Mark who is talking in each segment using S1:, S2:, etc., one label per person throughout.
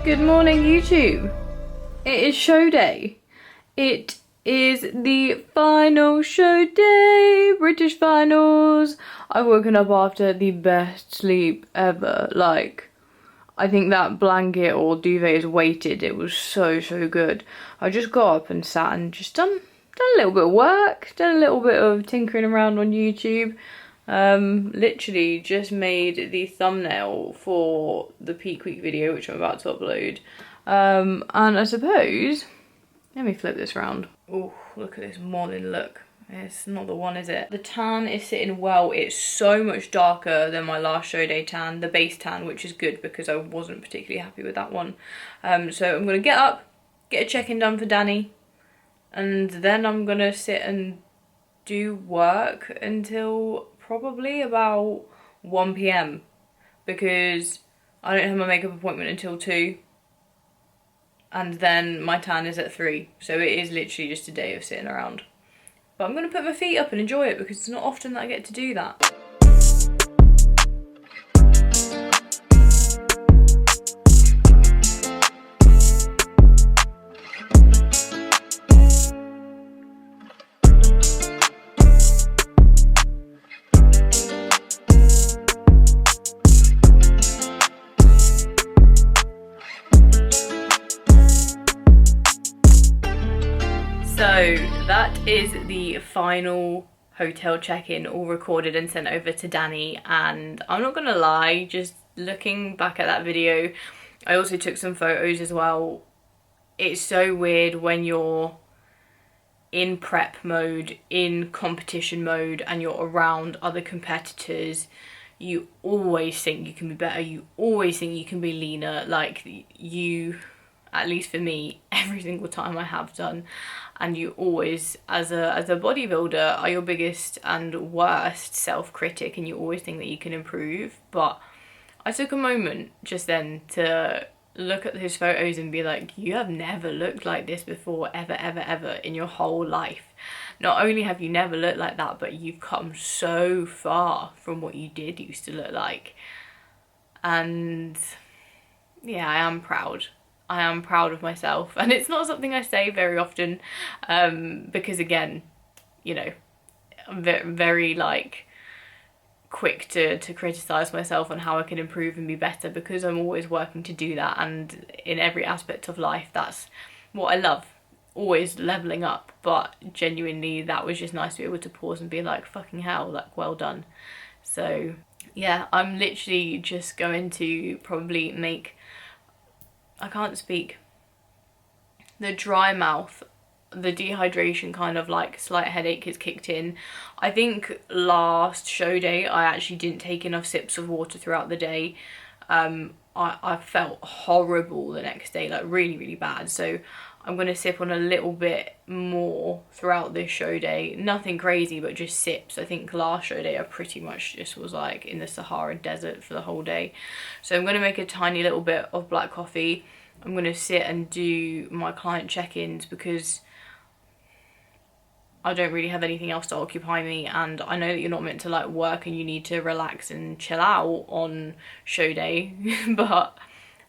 S1: Good morning, YouTube. It is show day. It is the final show day, British finals. I've woken up after the best sleep ever. Like, I think that blanket or duvet is weighted. It was so good. I just got up and sat and just done a little bit of work, done a little bit of tinkering around on YouTube. Literally just made the thumbnail for the Peak Week video, which I'm about to upload. And I suppose, let me flip this around. Oh, look at this morning look. It's not the one, is it? The tan is sitting well. It's so much darker than my last show day tan, the base tan, which is good because I wasn't particularly happy with that one. So I'm gonna get up, get a check-in done for Danny, and then I'm gonna sit and do work until probably about 1 PM because I don't have my makeup appointment until 2 and then my tan is at 3, so it is literally just a day of sitting around. But I'm going to put my feet up and enjoy it because it's not often that I get to do that. So that is the final hotel check-in, all recorded and sent over to Danny, and I'm not gonna lie, just looking back at that video, I also took some photos as well. It's so weird when you're in prep mode, in competition mode, and you're around other competitors. You always think you can be better, you always think you can be leaner, like you, at least for me, every single time I have done. And you always, as a bodybuilder, are your biggest and worst self-critic, and you always think that you can improve. But I took a moment just then to look at those photos and be like, you have never looked like this before, ever in your whole life. Not only have you never looked like that, but you've come so far from what you did used to look like. And yeah, I am proud. I am proud of myself, and it's not something I say very often because, again, you know, I'm very like quick to criticize myself on how I can improve and be better, because I'm always working to do that, and in every aspect of life that's what I love, always leveling up. But genuinely, that was just nice to be able to pause and be like, fucking hell, like, well done. So yeah, I'm literally just going to probably make, I can't speak, the dry mouth, the dehydration, kind of like slight headache has kicked in. I think last show day I actually didn't take enough sips of water throughout the day. I felt horrible the next day, like really bad, so I'm going to sip on a little bit more throughout this show day. Nothing crazy, but just sips. I think last show day I pretty much just was like in the Sahara Desert for the whole day. So I'm going to make a tiny little bit of black coffee. I'm going to sit and do my client check-ins because I don't really have anything else to occupy me, and I know that you're not meant to like work and you need to relax and chill out on show day, but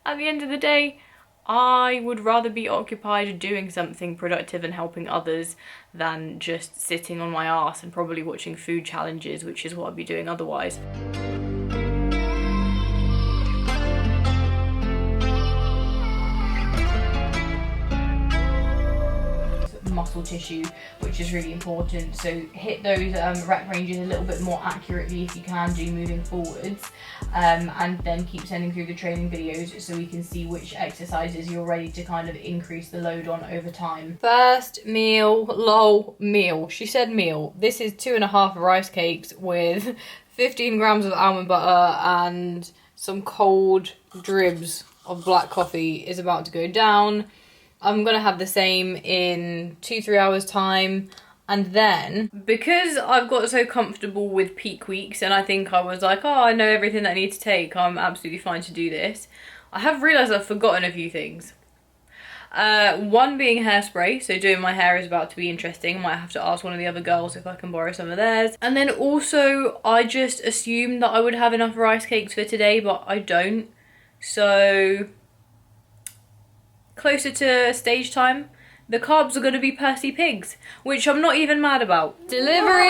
S1: at the end of the day, I would rather be occupied doing something productive and helping others than just sitting on my arse and probably watching food challenges, which is what I'd be doing otherwise. Muscle tissue, which is really important, so hit those rep ranges a little bit more accurately if you can do moving forwards, and then keep sending through the training videos so we can see which exercises you're ready to kind of increase the load on over time. First meal, lol, meal, she said meal. This is 2.5 rice cakes with 15 grams of almond butter and some cold dribs of black coffee is about to go down. I'm gonna have the same in 2-3 hours time, and then because I've got so comfortable with peak weeks and I think I was like, oh, I know everything that I need to take, I'm absolutely fine to do this, I have realised I've forgotten a few things. One being hairspray, so doing my hair is about to be interesting. I might have to ask one of the other girls if I can borrow some of theirs. And then also I just assumed that I would have enough rice cakes for today, but I don't. So closer to stage time, the carbs are going to be Percy pigs, which I'm not even mad about. Delivery!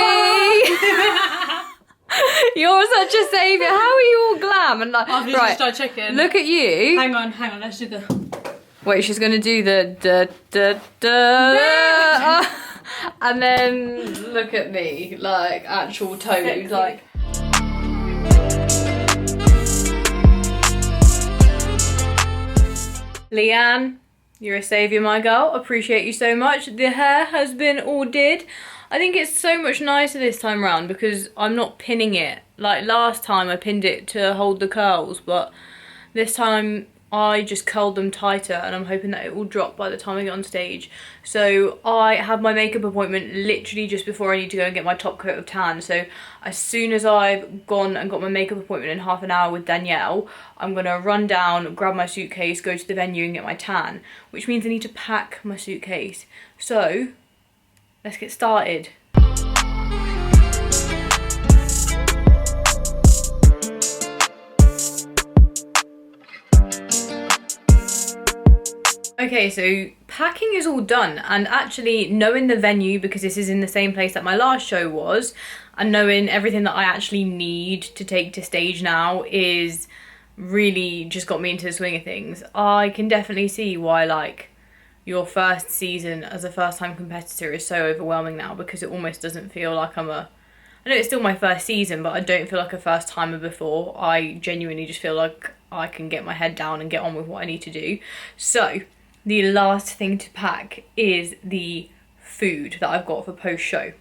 S1: You're such a saviour. How are you all glam and like?
S2: I've
S1: right,
S2: start checking.
S1: Look at you.
S2: Hang on, let's do the...
S1: Wait, she's going to do the da. And then look at me, like actual toes, like. Leanne, you're a saviour, my girl. Appreciate you so much. The hair has been all did. I think it's so much nicer this time round because I'm not pinning it. Like last time I pinned it to hold the curls, but this time I just curled them tighter and I'm hoping that it will drop by the time I get on stage. So I have my makeup appointment literally just before I need to go and get my top coat of tan. So as soon as I've gone and got my makeup appointment in half an hour with Danielle, I'm gonna run down, grab my suitcase, go to the venue and get my tan, which means I need to pack my suitcase. So let's get started. Okay, so packing is all done, and actually knowing the venue, because this is in the same place that my last show was, and knowing everything that I actually need to take to stage now is really just got me into the swing of things. I can definitely see why like your first season as a first time competitor is so overwhelming now, because it almost doesn't feel like I know it's still my first season, but I don't feel like a first timer before. I genuinely just feel like I can get my head down and get on with what I need to do. So the last thing to pack is the food that I've got for post-show.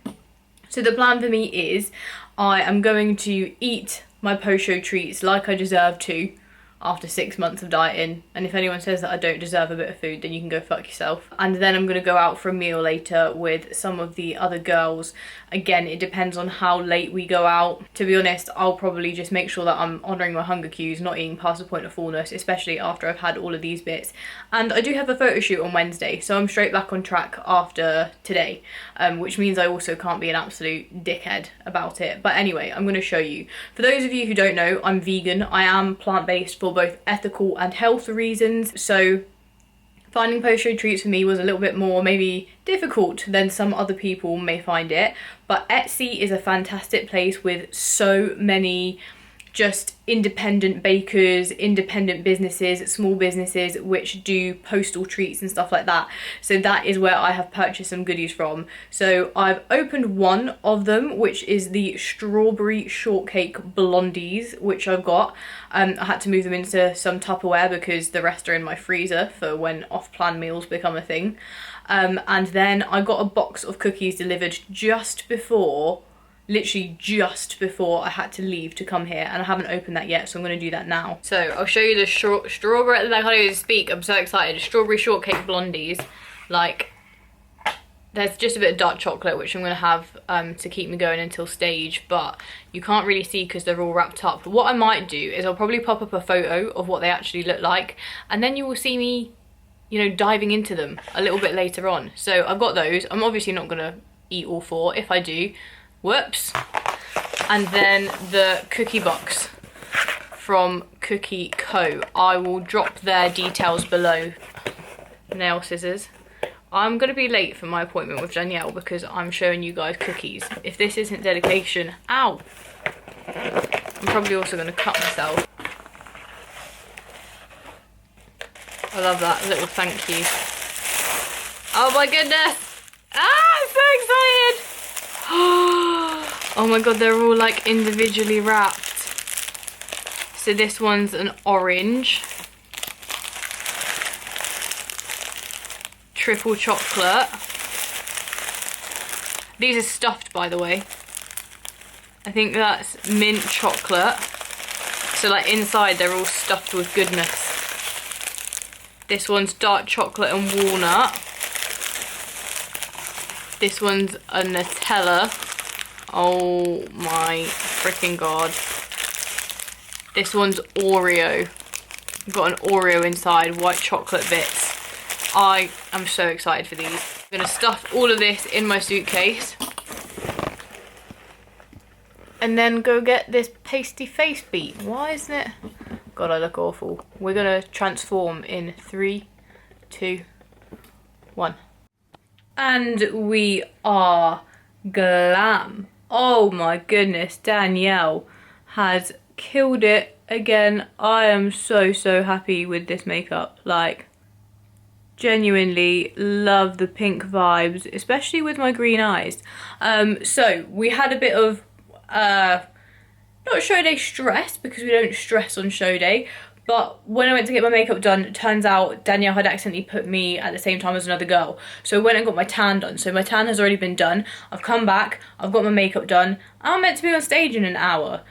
S1: So the plan for me is I am going to eat my post-show treats like I deserve to after 6 months of dieting, and if anyone says that I don't deserve a bit of food, then you can go fuck yourself. And then I'm gonna go out for a meal later with some of the other girls. Again, it depends on how late we go out. To be honest, I'll probably just make sure that I'm honouring my hunger cues, not eating past the point of fullness, especially after I've had all of these bits. And I do have a photo shoot on Wednesday, so I'm straight back on track after today, which means I also can't be an absolute dickhead about it. But anyway, I'm gonna show you. For those of you who don't know, I'm vegan. I am plant-based for both ethical and health reasons, so finding post-show treats for me was a little bit more maybe difficult than some other people may find it, but Etsy is a fantastic place with so many just independent bakers, independent businesses, small businesses which do postal treats and stuff like that. So that is where I have purchased some goodies from. So I've opened one of them, which is the strawberry shortcake blondies, which I've got. I had to move them into some Tupperware because the rest are in my freezer for when off-plan meals become a thing. And then I got a box of cookies delivered just before, literally just before I had to leave to come here, and I haven't opened that yet, so I'm going to do that now. So I'll show you the strawberry, I can't even speak, I'm so excited. Strawberry shortcake blondies. Like, there's just a bit of dark chocolate which I'm going to have to keep me going until stage, but you can't really see because they're all wrapped up. But what I might do is I'll probably pop up a photo of what they actually look like, and then you will see me, you know, diving into them a little bit later on. So I've got those. I'm obviously not going to eat all 4. If I do, whoops. And then the cookie box from Kookie Ko. I will drop their details below. Nail scissors. I'm going to be late for my appointment with Danielle because I'm showing you guys cookies. If this isn't dedication, ow! I'm probably also going to cut myself. I love that little thank you. Oh my goodness! Ah, I'm so excited! Oh my god, they're all like individually wrapped. So this one's an orange. Triple chocolate. These are stuffed, by the way. I think that's mint chocolate. So like inside they're all stuffed with goodness. This one's dark chocolate and walnut. This one's a Nutella. Oh my freaking god. This one's Oreo. Got an Oreo inside, white chocolate bits. I am so excited for these. I'm gonna stuff all of this in my suitcase. And then go get this pasty face beat. Why isn't it? God, I look awful. We're gonna transform in 3, 2, 1. And we are glam. Oh my goodness, Danielle has killed it again. I am so happy with this makeup. Like, genuinely love the pink vibes, especially with my green eyes. So we had a bit of not show day stress, because we don't stress on show day, but when I went to get my makeup done, it turns out Danielle had accidentally put me at the same time as another girl. So I went and got my tan done. So my tan has already been done. I've come back, I've got my makeup done. I'm meant to be on stage in an hour.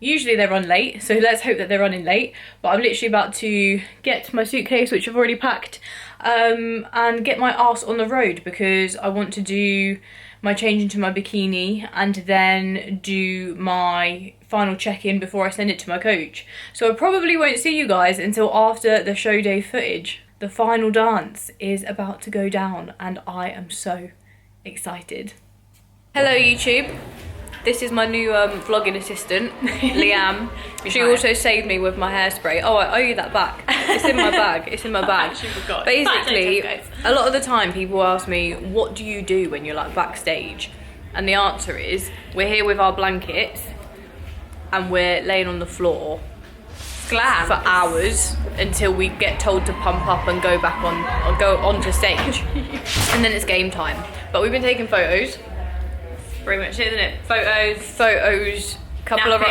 S1: Usually they run late, so let's hope that they're running late. But I'm literally about to get my suitcase, which I've already packed, and get my arse on the road, because I want to do my change into my bikini and then do my final check-in before I send it to my coach. So I probably won't see you guys until after the show day footage. The final dance is about to go down and I am so excited. Hello YouTube. This is my new vlogging assistant, Liam. She also saved me with my hairspray. Oh, I owe you that back. It's in my bag. It's in my bag.
S2: I actually forgot.
S1: Basically, a lot of the time people ask me, what do you do when you're like backstage? And the answer is, we're here with our blankets and we're laying on the floor
S2: Glam.
S1: for hours until we get told to pump up and go back on, or go onto stage. And then it's game time. But we've been taking photos.
S2: Pretty much it, isn't it?
S1: Photos, couple of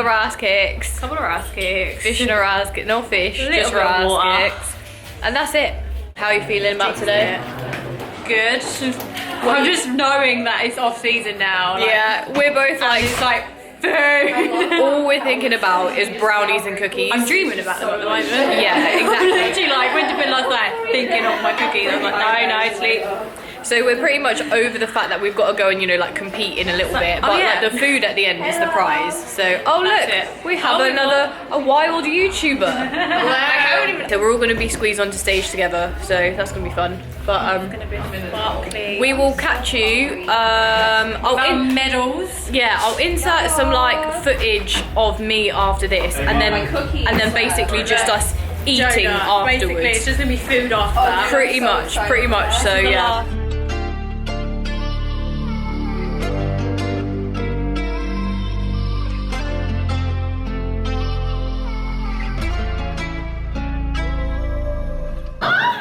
S1: ass kicks, fish and a ass kick, no fish, just ass kicks, and that's it. How are you feeling about today?
S2: Good. I'm just knowing that it's off season now. Like,
S1: Yeah, we're both like,
S2: it's like food.
S1: all we're thinking about is brownies and cookies.
S2: I'm dreaming about them at the moment.
S1: Yeah,
S2: I'm
S1: exactly.
S2: literally like, went to bed last night thinking of my cookies. I was like, no, sleep.
S1: So we're pretty much over the fact that we've got to go and, you know, like compete in a little bit, but
S2: yeah.
S1: like the food at the end is the prize. So, oh look,
S2: That's it.
S1: we have a wild YouTuber. So we're all going to be squeezed onto stage together, so that's going to be fun. But we will catch you.
S2: Medals.
S1: Yeah, I'll insert some like footage of me after this, and then basically just us eating afterwards.
S2: Basically, it's just gonna be food after that.
S1: Pretty much. So yeah.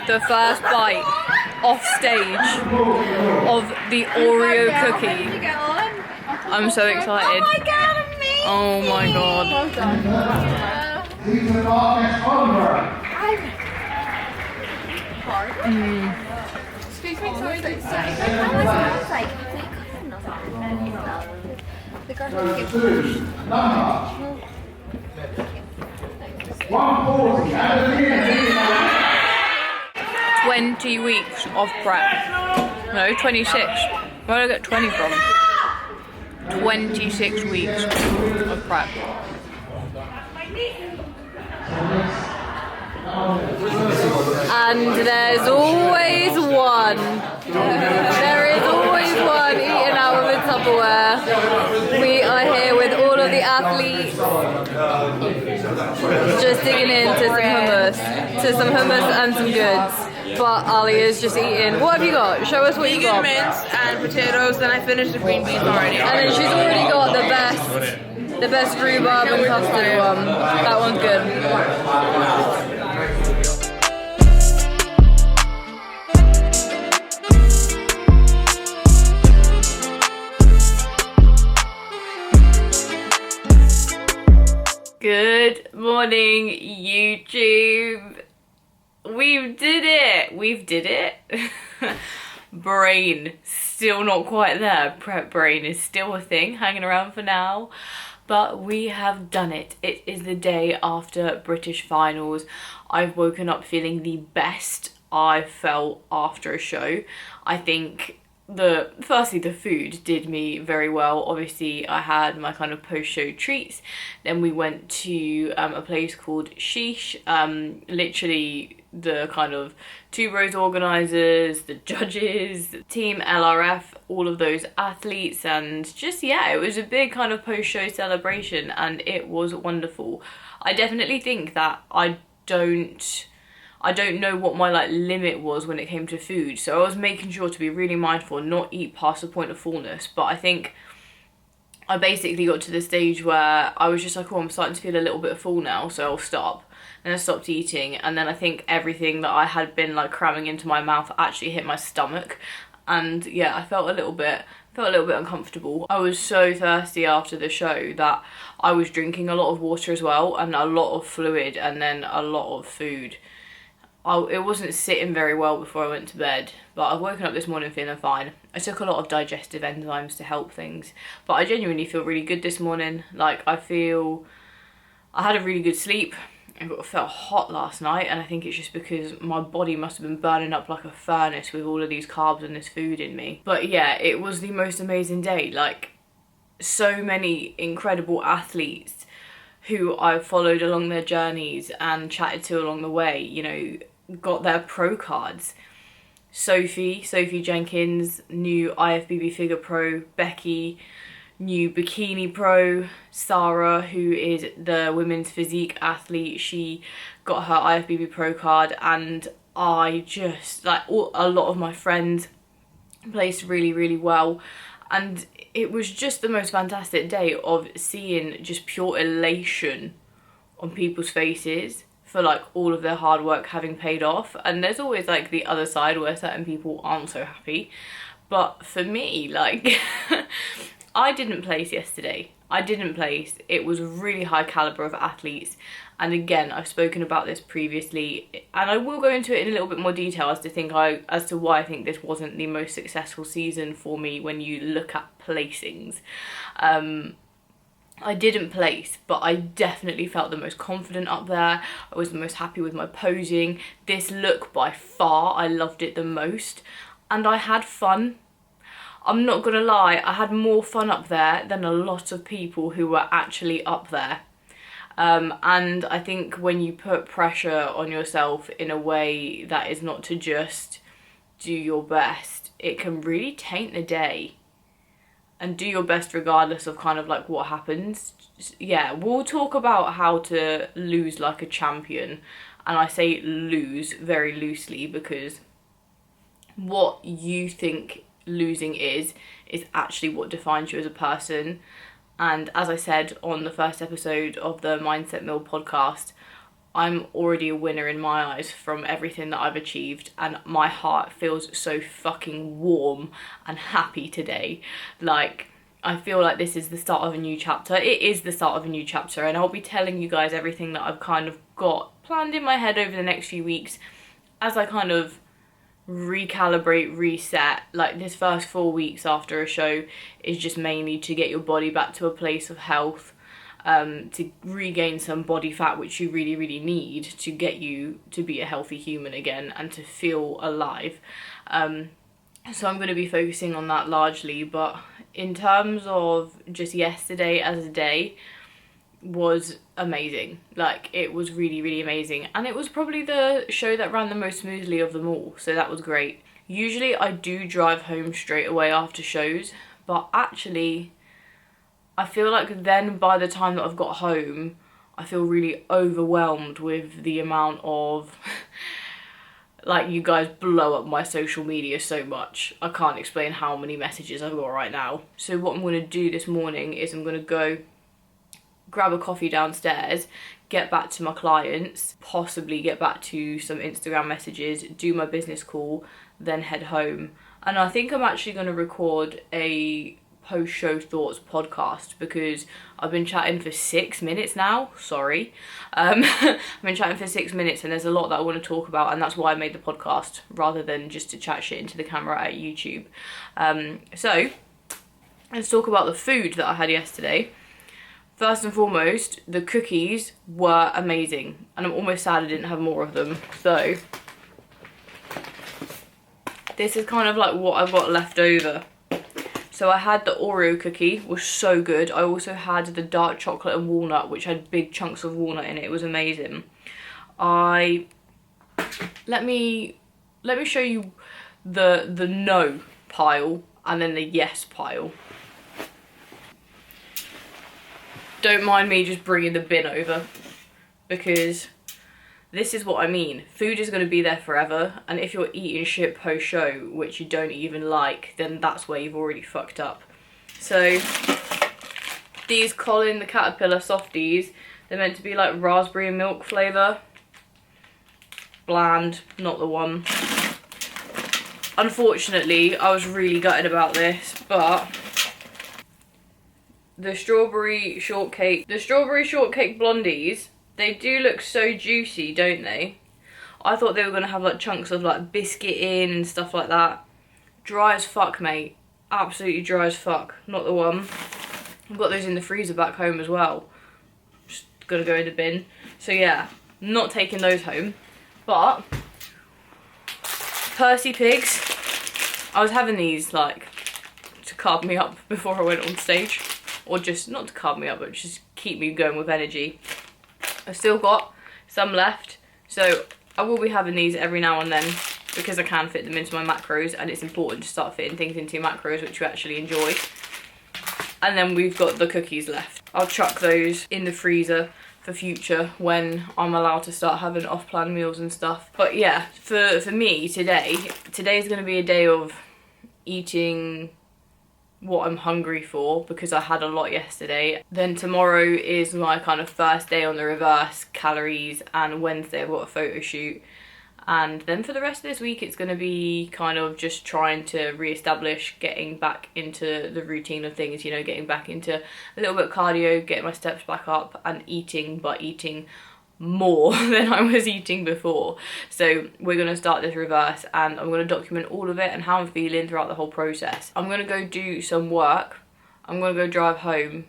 S1: The first bite off stage of the Oreo cookie. I'm so excited.
S3: Oh my god, amazing!
S1: Oh my god.
S3: Well done. Excuse me, sorry. The girl get pushed.
S1: 20 weeks of prep. No, 26. Where did I get 20 from? 26 weeks of prep. And there's always one. There is always one eating out of a Tupperware. We are here with all of the athletes, just digging into some hummus and some goods. But Ali is just eating. What have you got? Show us what you got.
S2: Vegan mince and potatoes, then I finished the green beans already.
S1: And then she's already got the best rhubarb and custard one. That one's good. Good morning, YouTube. We did it. Brain still not quite there. Prep brain is still a thing, hanging around for now. But we have done it. It is the day after British finals. I've woken up feeling the best I've felt after a show. I think firstly the food did me very well. Obviously I had my kind of post-show treats. Then we went to a place called Sheesh. Literally the kind of Two Bros organisers, the judges, Team LRF, all of those athletes, and just, yeah, it was a big kind of post-show celebration and it was wonderful. I definitely think that I I don't know what my like limit was when it came to food, so I was making sure to be really mindful and not eat past the point of fullness. But I think I basically got to the stage where I was just like, oh, I'm starting to feel a little bit full now, so I'll stop. And I stopped eating, and then I think everything that I had been like cramming into my mouth actually hit my stomach, and yeah, I felt a little bit uncomfortable. I was so thirsty after the show that I was drinking a lot of water as well, and a lot of fluid, and then a lot of food. It wasn't sitting very well before I went to bed, but I've woken up this morning feeling fine. I took a lot of digestive enzymes to help things, but I genuinely feel really good this morning. Like, I had a really good sleep. I felt hot last night, and I think it's just because my body must have been burning up like a furnace with all of these carbs and this food in me. But yeah, it was the most amazing day. Like, so many incredible athletes who I've followed along their journeys and chatted to along the way, you know, got their pro cards. Sophie Jenkins, new IFBB figure pro. Becky, new bikini pro. Sarah, who is the women's physique athlete, she got her IFBB pro card, and I just, like, a lot of my friends placed really, really well, and it was just the most fantastic day of seeing just pure elation on people's faces for like all of their hard work having paid off. And there's always like the other side where certain people aren't so happy, but for me, like I didn't place yesterday. I didn't place. It was a really high caliber of athletes, and again, I've spoken about this previously, and I will go into it in a little bit more detail as to why I think this wasn't the most successful season for me when you look at placings. I didn't place, but I definitely felt the most confident up there. I was the most happy with my posing. This look by far, I loved it the most, and I had fun. I'm not gonna lie, I had more fun up there than a lot of people who were actually up there. And I think when you put pressure on yourself in a way that is not to just do your best, it can really taint the day. And do your best regardless of kind of like what happens. Yeah, we'll talk about how to lose like a champion, and I say lose very loosely because what you think losing is actually what defines you as a person. And as I said on the first episode of the Mindset Mill podcast, I'm already a winner in my eyes from everything that I've achieved, and my heart feels so fucking warm and happy today. Like, I feel like this is the start of a new chapter. It is the start of a new chapter, and I'll be telling you guys everything that I've kind of got planned in my head over the next few weeks as I kind of recalibrate, reset. Like, this first 4 weeks after a show is just mainly to get your body back to a place of health, to regain some body fat, which you really, really need to get you to be a healthy human again and to feel alive. So I'm going to be focusing on that largely, but in terms of just yesterday as a day was amazing. Like, it was really, really amazing, and it was probably the show that ran the most smoothly of them all, so that was great. Usually I do drive home straight away after shows, but actually I feel like then by the time that I've got home, I feel really overwhelmed with the amount of like, you guys blow up my social media so much. I can't explain how many messages I've got right now. So what I'm going to do this morning is I'm going to go grab a coffee downstairs, get back to my clients, possibly get back to some Instagram messages, do my business call, then head home. And I think I'm actually going to record a post-show thoughts podcast because I've been chatting for 6 minutes now. Sorry. I've been chatting for 6 minutes, and there's a lot that I want to talk about, and that's why I made the podcast rather than just to chat shit into the camera at YouTube. So let's talk about the food that I had yesterday. First and foremost, the cookies were amazing, and I'm almost sad I didn't have more of them. So this is kind of like what I've got left over. So I had the Oreo cookie, was so good. I also had the dark chocolate and walnut, which had big chunks of walnut in it. It was amazing. Let me show you the no pile and then the yes pile. Don't mind me just bringing the bin over because this is what I mean. Food is going to be there forever, and if you're eating shit post-show, which you don't even like, then that's where you've already fucked up. So, these Colin the Caterpillar softies, they're meant to be like raspberry and milk flavour. Bland, not the one. Unfortunately, I was really gutted about this, but the strawberry shortcake blondies, they do look so juicy, don't they? I thought they were gonna have like chunks of like biscuit in and stuff like that. Dry as fuck, mate. Absolutely dry as fuck. Not the one. I've got those in the freezer back home as well. Just gotta go in the bin. So yeah, not taking those home. But Percy Pigs, I was having these like to carb me up before I went on stage, or just not to carb me up, but just keep me going with energy. I've still got some left, so I will be having these every now and then because I can fit them into my macros, and it's important to start fitting things into your macros which you actually enjoy. And then we've got the cookies left. I'll chuck those in the freezer for future when I'm allowed to start having off-plan meals and stuff. But yeah, for me today's going to be a day of eating what I'm hungry for because I had a lot yesterday. Then tomorrow is my kind of first day on the reverse calories, and Wednesday I've got a photo shoot. And then for the rest of this week, it's going to be kind of just trying to re-establish getting back into the routine of things, you know, getting back into a little bit of cardio, getting my steps back up, and eating, but eating more than I was eating before. So we're going to start this reverse, and I'm going to document all of it and how I'm feeling throughout the whole process. I'm going to go do some work, I'm going to go drive home,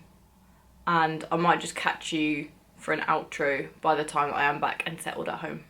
S1: and I might just catch you for an outro by the time I am back and settled at home.